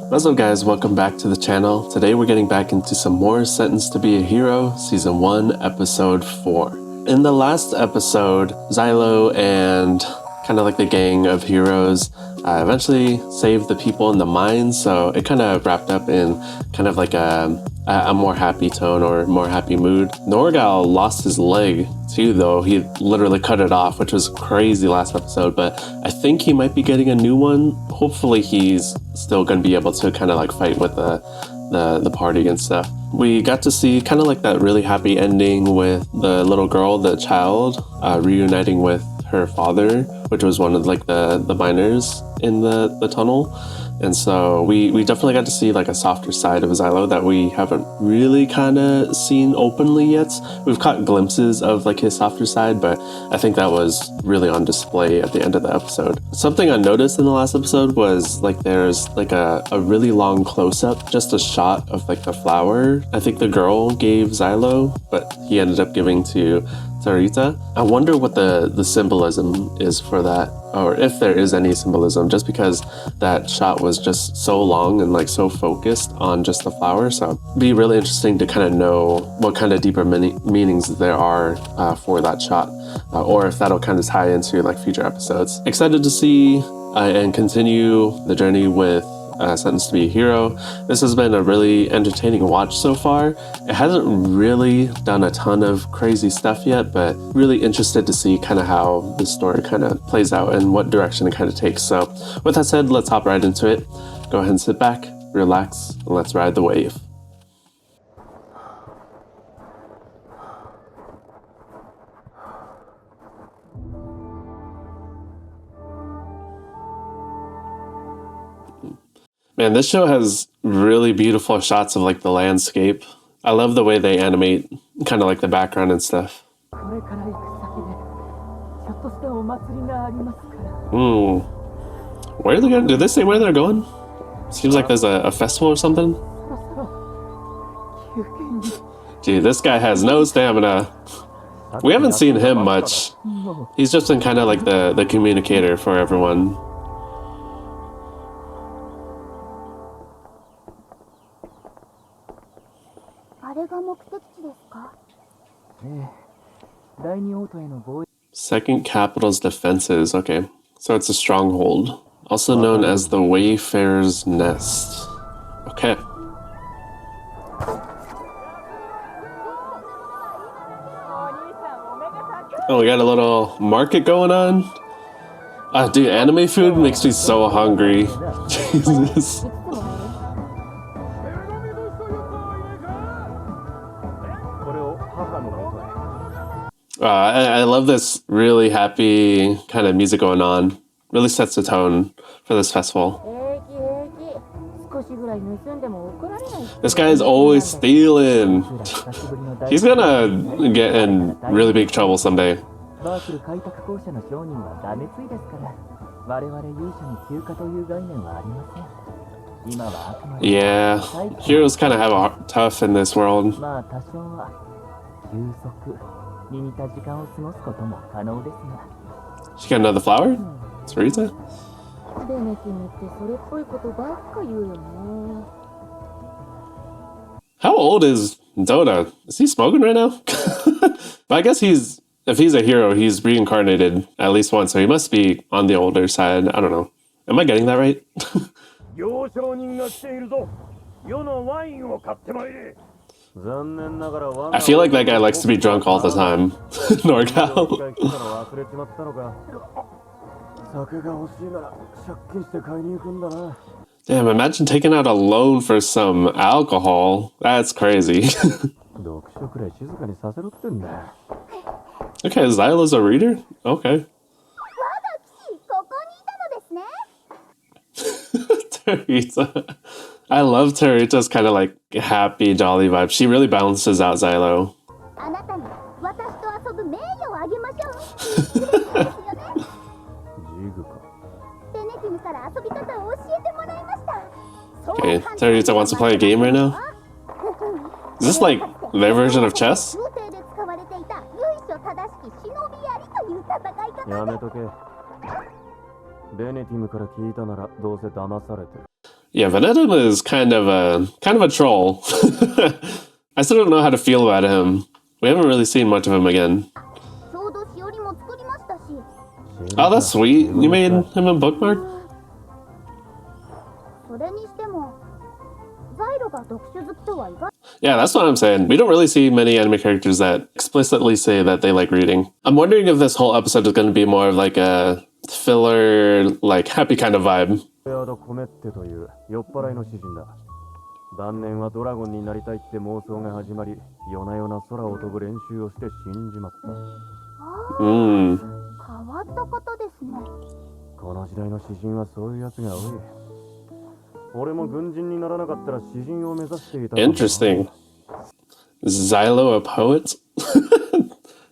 What's up guys, welcome back to the channel. Today we're getting back into some more Sentenced to be a Hero, Season 1, Episode 4. In the last episode, Xylo and kind of like the gang of heroes eventually saved the people in the mines, so it kind of wrapped up in kind of like a more happy tone or more happy mood. Norgal lost his leg too though. He literally cut it off, which was crazy last episode, but I think he might be getting a new one. Hopefully he's still going to be able to kind of like fight with the party and stuff. We got to see kind of like that really happy ending with the little girl, the child, reuniting with her father, which was one of like the miners in the tunnel. And so we definitely got to see like a softer side of Xylo that we haven't really kind of seen openly yet. We've caught glimpses of like his softer side, but I think that was really on display at the end of the episode. Something I noticed in the last episode was like there's like a really long close-up, just a shot of like the flower. I think the girl gave Xylo, but he ended up giving to Sarita. I wonder what the symbolism is for that, or if there is any symbolism, just because that shot was just so long and like so focused on just the flower. So it'd be really interesting to kind of know what kind of deeper meanings there are for that shot, or if that'll kind of tie into like future episodes. Excited to see and continue the journey with Sentenced to be a Hero. This has been a really entertaining watch so far. It hasn't really done a ton of crazy stuff yet, but really interested to see kind of how this story kind of plays out and what direction it kind of takes. So with that said, let's hop right into it. Go ahead and sit back, relax, and let's ride the wave. Man, this show has really beautiful shots of like the landscape. I love the way they animate kind of like the background and stuff. Where are they going? Did they say where they're going? Seems like there's a festival or something. Gee, this guy has no stamina. We haven't seen him much. He's just been kind of like the communicator for everyone. Second Capital's defenses. Okay, so it's a stronghold, also known as the Wayfarer's Nest. Okay. Oh, we got a little market going on. Dude, anime food makes me so hungry. Jesus. I love this really happy kind of music going on. Really sets the tone for this festival. This guy is always stealing. He's gonna get in really big trouble someday. Yeah, heroes kind of have it tough in this world. She got another flower? Sarita? How old is Dota? Is he smoking right now? But I guess if he's a hero, he's reincarnated at least once, so he must be on the older side. I don't know. Am I getting that right? I feel like that guy likes to be drunk all the time. Norgal. Damn, imagine taking out a loan for some alcohol. That's crazy. Okay, Xylo's a reader? Okay. Terita. I love Terita's kind of like happy, jolly vibe. She really balances out Xylo. Okay, Terita wants to play a game right now. Is this like their version of chess? Yeah, Venetim is kind of a troll. I still don't know how to feel about him. We haven't really seen much of him again. Oh, that's sweet. You made him a bookmark? Yeah, that's what I'm saying. We don't really see many anime characters that explicitly say that they like reading. I'm wondering if this whole episode is going to be more of like a filler, like happy kind of vibe. 晩年はドラゴンになりたいって妄想が始まり、夜な夜な空を飛ぶ練習をして死んじまった。変わった方ですね。この時代の詩人はそういうやつが多い。俺も軍人にならなかったら詩人を目指していた。Interesting. Is Xylo a poet?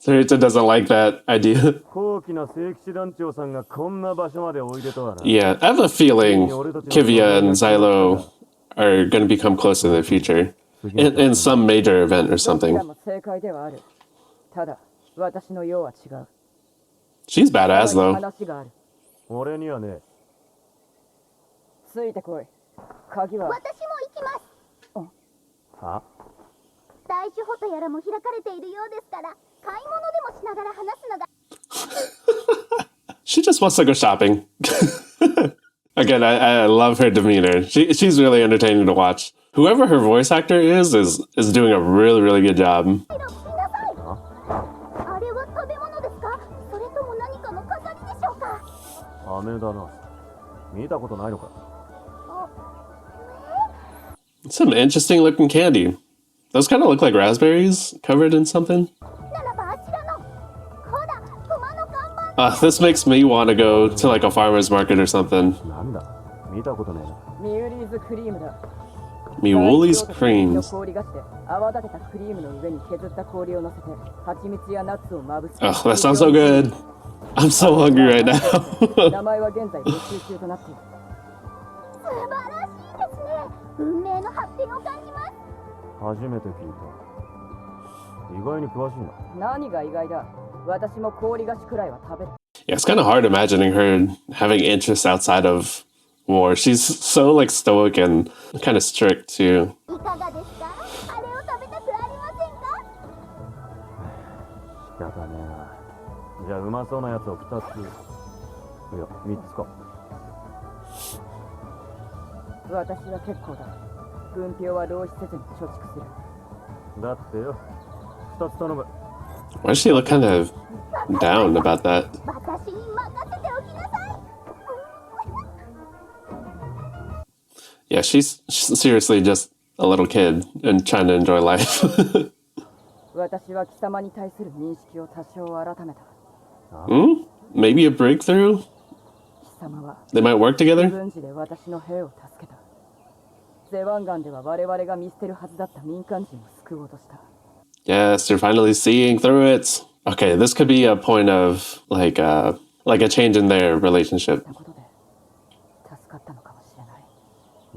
Sarita doesn't like that idea. Yeah, I have a feeling Kivia and Xylo are going to become close in the future. In some major event or something. She's badass though. She just wants to go shopping. Again, I love her demeanor. She's really entertaining to watch. Whoever her voice actor is doing a really, really good job. Some interesting looking candy. Those kind of look like raspberries covered in something. This makes me want to go to like a farmer's market or something. Miwuli's creams. Oh, that sounds so good. I'm so hungry right now. Yeah, it's kind of hard imagining her having interests outside of war. She's so like stoic and kind of strict too. Why does she look kind of down about that? Yeah, she's seriously just a little kid and trying to enjoy life. Maybe a breakthrough? They might work together? Yes, you're finally seeing through it. Okay, this could be a point of like a change in their relationship.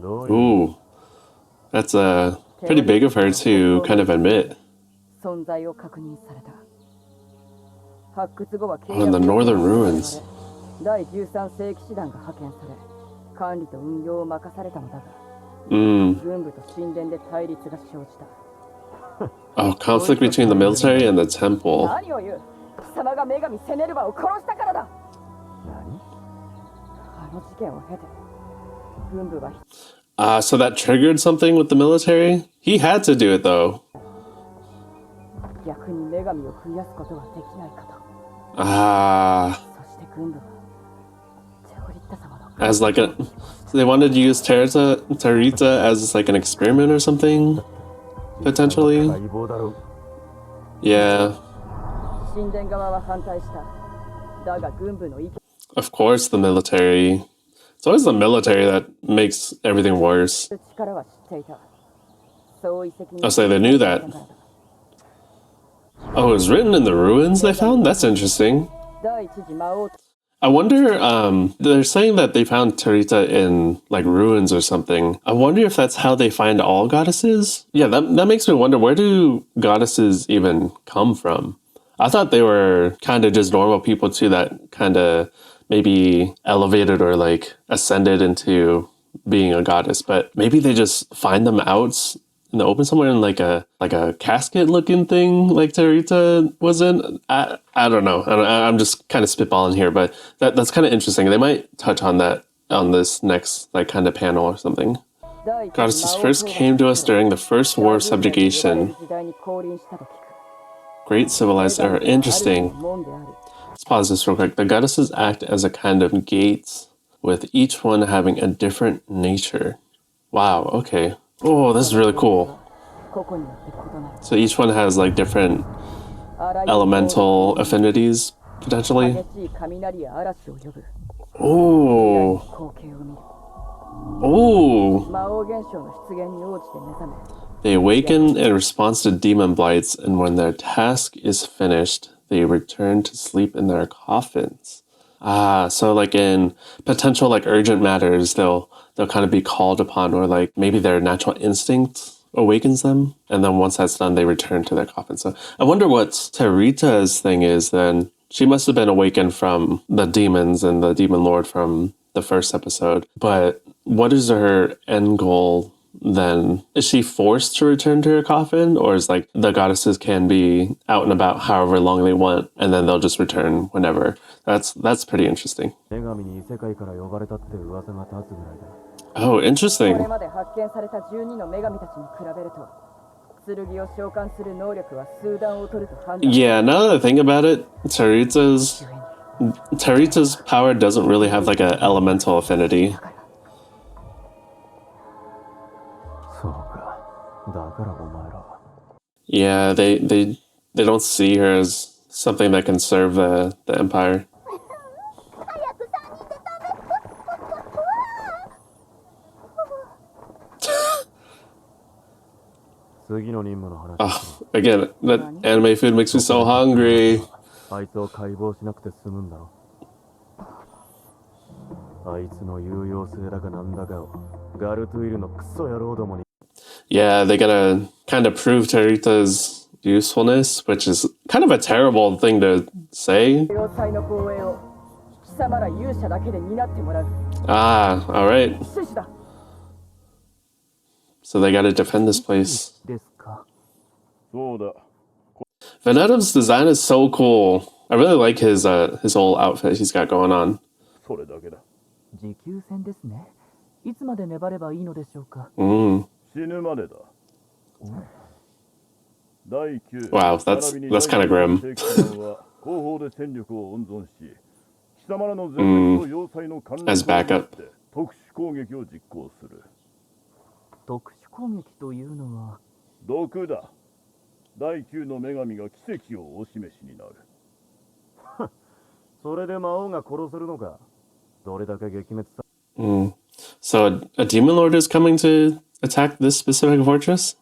Ooh, that's pretty big of her to kind of admit. Oh, in the northern ruins. Oh, conflict between the military and the temple. So that triggered something with the military? He had to do it though. As like so they wanted to use Tarita as like an experiment or something? Potentially? Yeah. Of course the military. It's always the military that makes everything worse. Oh, so they knew that. Oh, it was written in the ruins they found? That's interesting. I wonder, they're saying that they found Tarita in, like, ruins or something. I wonder if that's how they find all goddesses? Yeah, that makes me wonder, where do goddesses even come from? I thought they were kind of just normal people, too, that kind of maybe elevated or, like, ascended into being a goddess, but maybe they just find them out in the open somewhere in like a casket looking thing like Tarita was in. I don't know. I'm just kind of spitballing here, but that's kind of interesting. They might touch on that on this next like kind of panel or something. Goddesses first came to us during the First War of Subjugation. Great civilized era. Interesting. Let's pause this real quick. The goddesses act as a kind of gate, with each one having a different nature. Wow, okay. Oh, this is really cool. So each one has like different elemental affinities, potentially. Oh. Oh. They awaken in response to demon blights, and when their task is finished, they return to sleep in their coffins. So like in potential like urgent matters, they'll kind of be called upon, or like maybe their natural instinct awakens them, and then once that's done, they return to their coffin. So I wonder what Tarita's thing is then. She must have been awakened from the demons and the demon lord from the first episode, but what is her end goal then? Is she forced to return to her coffin, or is like the goddesses can be out and about however long they want, and then they'll just return whenever? That's pretty interesting. Oh, interesting. Yeah, now that I think about it, Tarita's power doesn't really have like an elemental affinity. Yeah, they don't see her as something that can serve the empire. Oh, again, that anime food makes me so hungry. Yeah, they gotta kind of prove Tarita's usefulness, which is kind of a terrible thing to say. Alright. So they gotta defend this place. VENETIM'S design is so cool. I really like his whole outfit he's got going on. Wow, that's kind of grim. As backup. So a demon lord is coming to attack this specific fortress?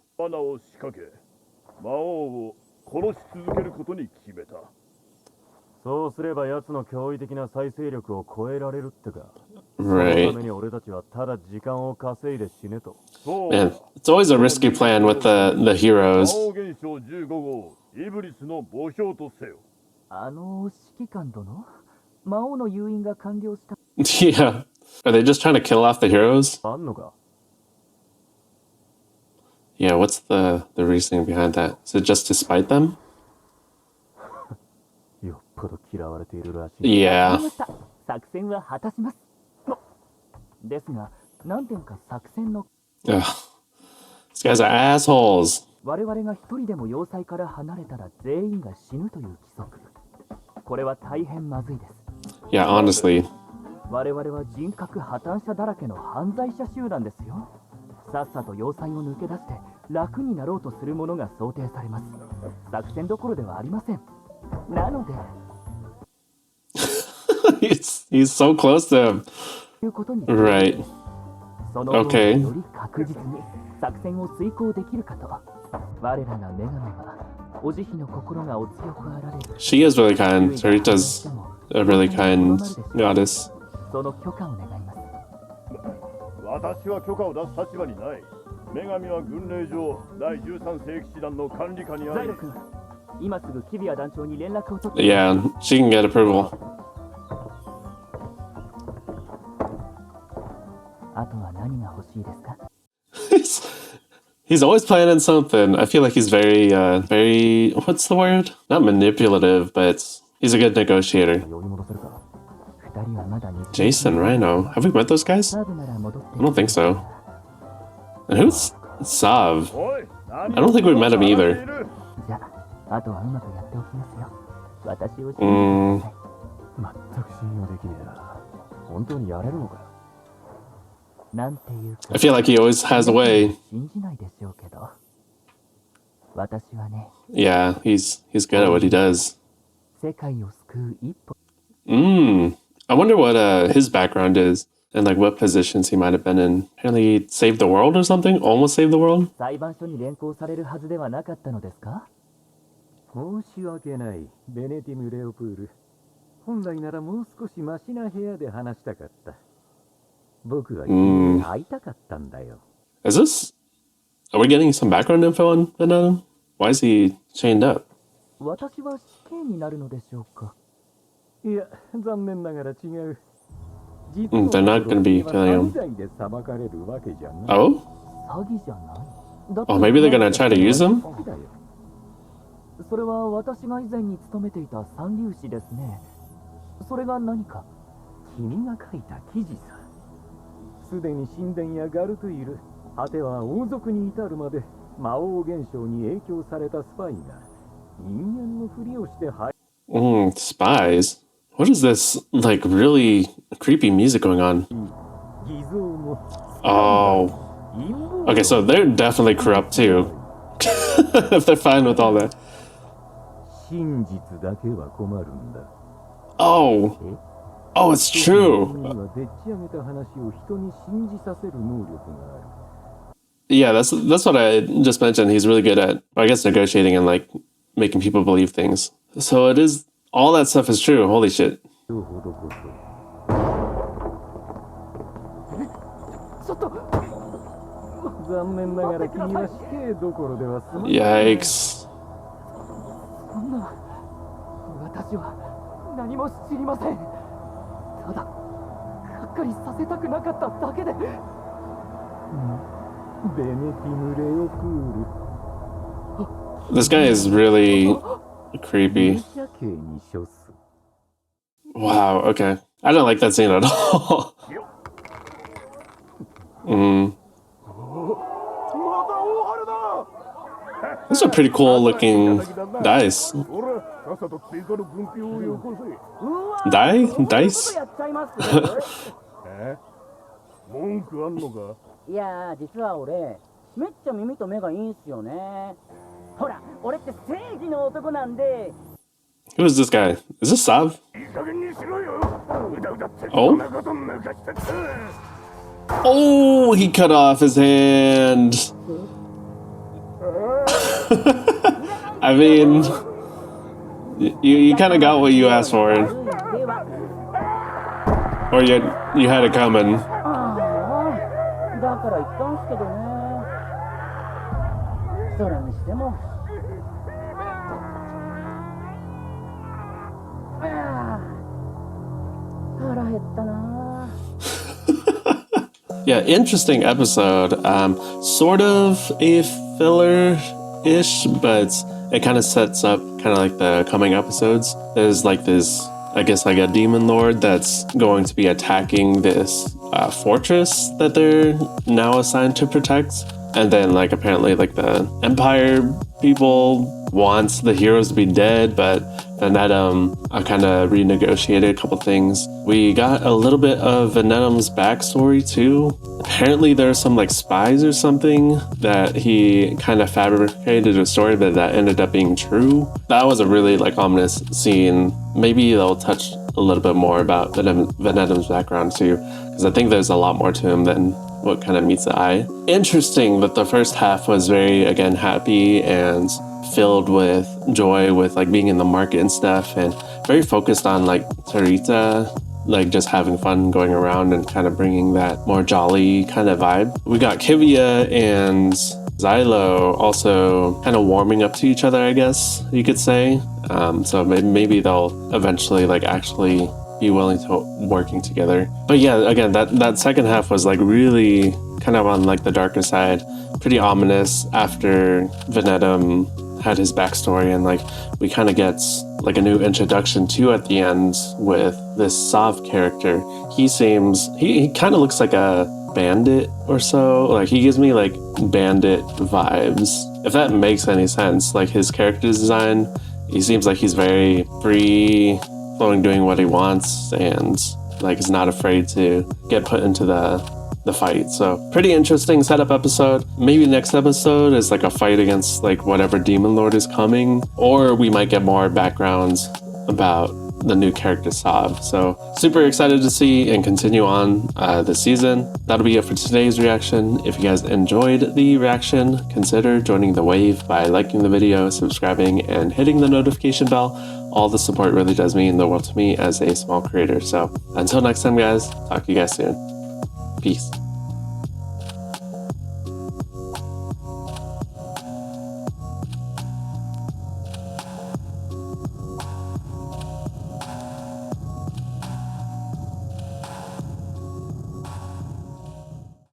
Right. Man, it's always a risky plan with the heroes. Yeah. Are they just trying to kill off the heroes? Yeah, what's the reasoning behind that? Is it just to spite them? Yeah. Ugh. These guys are assholes. Yeah, honestly. He's so close to him. Right. Okay. She is really kind. Sarita's a really kind goddess. Yeah, she can get approval. He's always planning something. I feel like he's very, what's the word? Not manipulative, but he's a good negotiator. Jason, Rhino. Have we met those guys? I don't think so. And who's Tsav? I don't think we met him either. I feel like he always has a way. Yeah, he's good at what he does. I wonder what his background is and like what positions he might have been in. Apparently he saved the world or something? Almost saved the world? 申し訳ない。ベネティム・レオプール。本来ならもう少しマシな部屋で話したかった。僕は君に会いたかったんだよ。Is this... Are we getting some background info on Venetim? Why is he chained up? 私は死刑になるのでしょうか。いや、残念ながら違う。They're not going to be killing him. Oh? Oh, maybe they're going to try to use him? それは私が以前に勤めていた三粒子ですね。それが何か。君が書いた記事さ。すでに神殿やガルトゥイル、果ては王族に至るまで魔王現象に影響されたスパイが人間のふりをしてspies? What is this, like, really creepy music going on? Oh. Okay, so they're definitely corrupt too. If they're fine with all that. Oh. Oh, it's true. Yeah, that's what I just mentioned. He's really good at, I guess, negotiating and like making people believe things. So it is, all that stuff is true. Holy shit. Yikes. This guy is really creepy. Wow, okay. I don't like that scene at all. These are pretty cool looking dice. Dice? いやー、実は俺、めっちゃ耳と目がいいんすよね。ほら、俺って正義の男なんで。Who is this guy? Is this Tsav? Oh? Oh, he cut off his hand. I mean, you kind of got what you asked for. Or you had it coming. だから言ったんすけどね。それにしても。腹減ったな。Yeah, interesting episode. Sort of a filler-ish, but it kind of sets up kind of like the coming episodes. There's like this, I guess, like a demon lord that's going to be attacking this fortress that they're now assigned to protect. And then like apparently like the Empire people wants the heroes to be dead, but Venetim kind of renegotiated a couple things. We got a little bit of Venetim's backstory too. Apparently there's some like spies or something that he kind of fabricated a story, but that ended up being true. That was a really like ominous scene. Maybe they'll touch a little bit more about Venetim's background too, because I think there's a lot more to him than what kind of meets the eye. Interesting that the first half was very, again, happy and filled with joy with like being in the market and stuff, and very focused on like Tarita, like just having fun going around and kind of bringing that more jolly kind of vibe. We got Kivia and Xylo also kind of warming up to each other, I guess you could say. So maybe they'll eventually like actually be willing to working together. But yeah, again, that second half was like really kind of on like the darker side, pretty ominous after Venetim had his backstory, and like we kind of get like a new introduction to at the end with this Tsav character. He kind of looks like a bandit or so. Like he gives me like bandit vibes, if that makes any sense. Like his character design, he seems like he's very free flowing, doing what he wants, and like is not afraid to get put into the fight. So pretty interesting setup episode. Maybe next episode is like a fight against like whatever demon lord is coming, or we might get more backgrounds about the new character Tsav. So super excited to see and continue on this season. That'll be it for today's reaction. If you guys enjoyed the reaction, consider joining the wave by liking the video, subscribing, and hitting the notification bell. All the support really does mean the world to me as a small creator. So until next time, guys, talk to you guys soon. Peace.